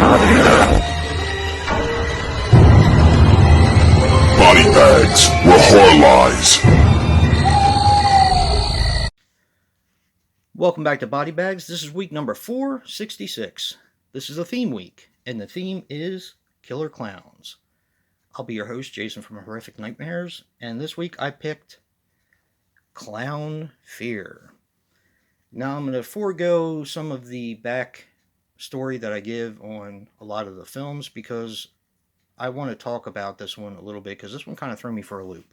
Body bags where horror lies. Welcome back to Body Bags. This is week number 466. This is a theme week, and the theme is Killer Clowns. I'll be your host, Jason from Horrific Nightmares, and this week I picked Clown Fear. Now I'm going to forego some of the back story that I give on a lot of the films because I want to talk about this one a little bit because this one kind of threw me for a loop.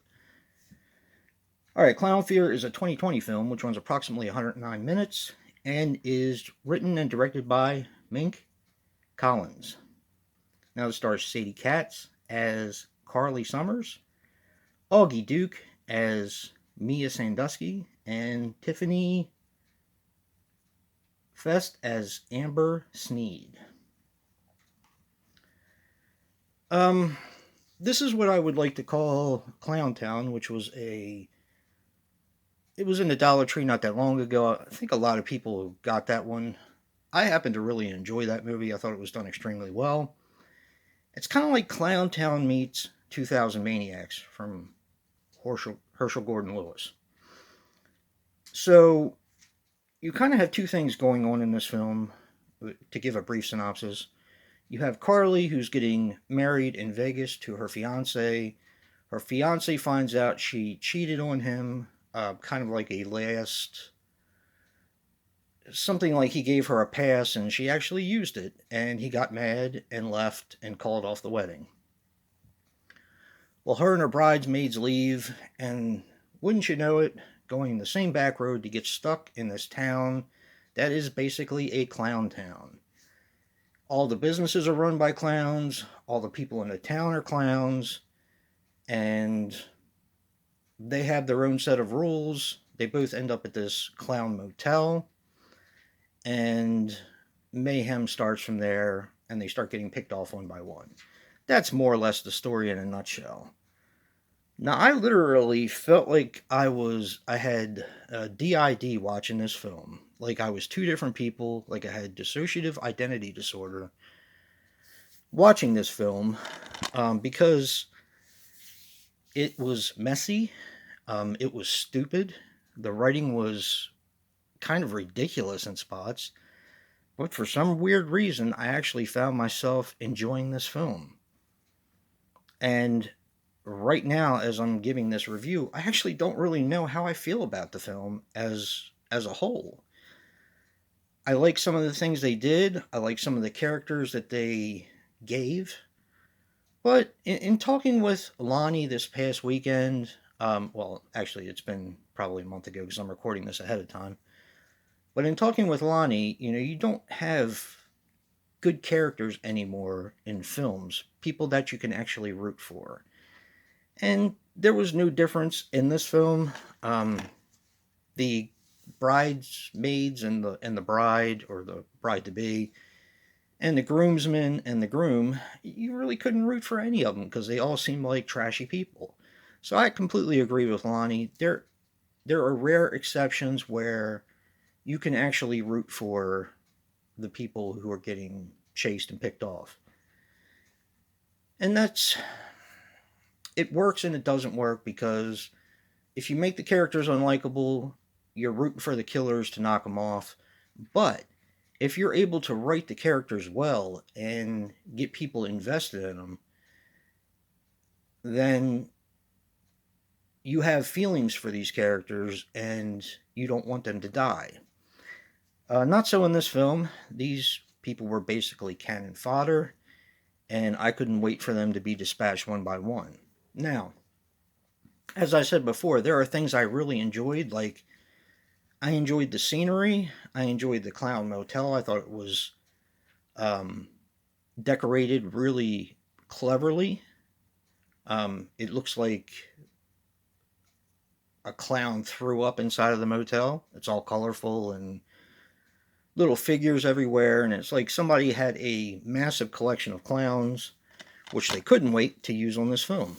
Alright, Clown Fear is a 2020 film which runs approximately 109 minutes and is written and directed by Minh Collins. Now it stars Sadie Katz as Carly Summers, Augie Duke as Mia Sandusky, and Tiffany Fest as Amber Sneed. This is what I would like to call Clown Town, which was it was in the Dollar Tree not that long ago. I think a lot of people got that one. I happen to really enjoy that movie. I thought it was done extremely well. It's kind of like Clown Town meets 2000 Maniacs from Herschel Gordon Lewis. So you kind of have two things going on in this film, to give a brief synopsis. You have Carly, who's getting married in Vegas to her fiancé. Her fiancé finds out she cheated on him, kind of like something like he gave her a pass and she actually used it, and he got mad and left and called off the wedding. Well, her and her bridesmaids leave, and wouldn't you know it, going the same back road to get stuck in this town that is basically a clown town. All the businesses are run by clowns, all the people in the town are clowns, and they have their own set of rules. They both end up at this clown motel, and mayhem starts from there, and they start getting picked off one by one. That's more or less the story in a nutshell. Now, I literally felt like I had DID watching this film. Like I was two different people, like I had dissociative identity disorder watching this film, because it was messy, it was stupid, the writing was kind of ridiculous in spots, but for some weird reason, I actually found myself enjoying this film. And right now, as I'm giving this review, I actually don't really know how I feel about the film as a whole. I like some of the things they did. I like some of the characters that they gave. But in talking with Lonnie this past weekend, well, actually, it's been probably a month ago because I'm recording this ahead of time. But in talking with Lonnie, you don't have good characters anymore in films. People that you can actually root for. And there was no difference in this film. The bridesmaids and the bride, or the bride-to-be, and the groomsmen and the groom, you really couldn't root for any of them because they all seemed like trashy people. So I completely agree with Lonnie. There are rare exceptions where you can actually root for the people who are getting chased and picked off. And it works and it doesn't work, because if you make the characters unlikable, you're rooting for the killers to knock them off. But if you're able to write the characters well and get people invested in them, then you have feelings for these characters and you don't want them to die. Not so in this film. These people were basically cannon fodder, and I couldn't wait for them to be dispatched one by one. Now, as I said before, there are things I really enjoyed, like I enjoyed the scenery, I enjoyed the clown motel. I thought it was decorated really cleverly. It looks like a clown threw up inside of the motel. It's all colorful and little figures everywhere, and it's like somebody had a massive collection of clowns, which they couldn't wait to use on this film.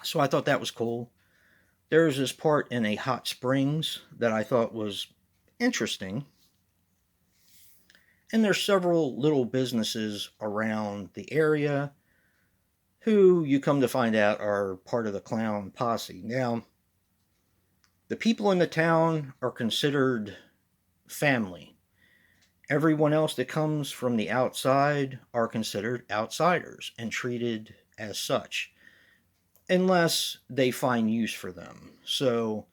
So I thought that was cool. There's this part in a hot springs that I thought was interesting. And there's several little businesses around the area who you come to find out are part of the clown posse. Now, the people in the town are considered family. Everyone else that comes from the outside are considered outsiders and treated as such, unless they find use for them. So,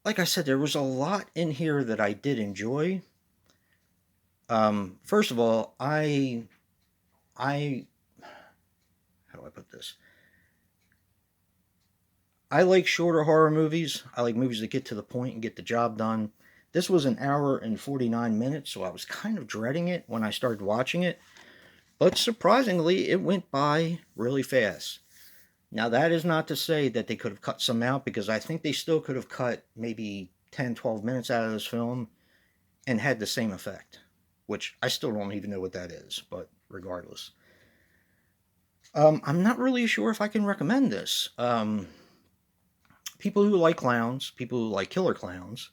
like I said, there was a lot in here that I did enjoy. First of all, I, how do I put this? I like shorter horror movies. I like movies that get to the point and get the job done. This was an hour and 49 minutes, so I was kind of dreading it when I started watching it. But surprisingly, it went by really fast. Now, that is not to say that they could have cut some out, because I think they still could have cut maybe 10, 12 minutes out of this film and had the same effect, which I still don't even know what that is, but regardless. I'm not really sure if I can recommend this. People who like clowns, people who like killer clowns,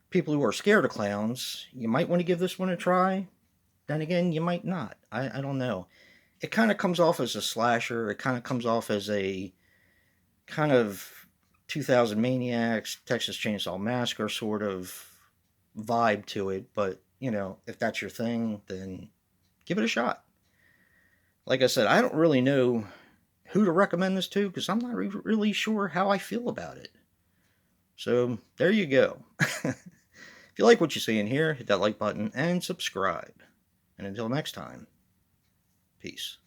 people who are scared of clowns, you might want to give this one a try. Then again, you might not. I don't know. It kind of comes off as a slasher. It kind of comes off as a kind of 2000 Maniacs, Texas Chainsaw Massacre sort of vibe to it. But, if that's your thing, then give it a shot. Like I said, I don't really know who to recommend this to, because I'm not really sure how I feel about it. So, there you go. If you like what you see in here, hit that like button and subscribe. And until next time, peace.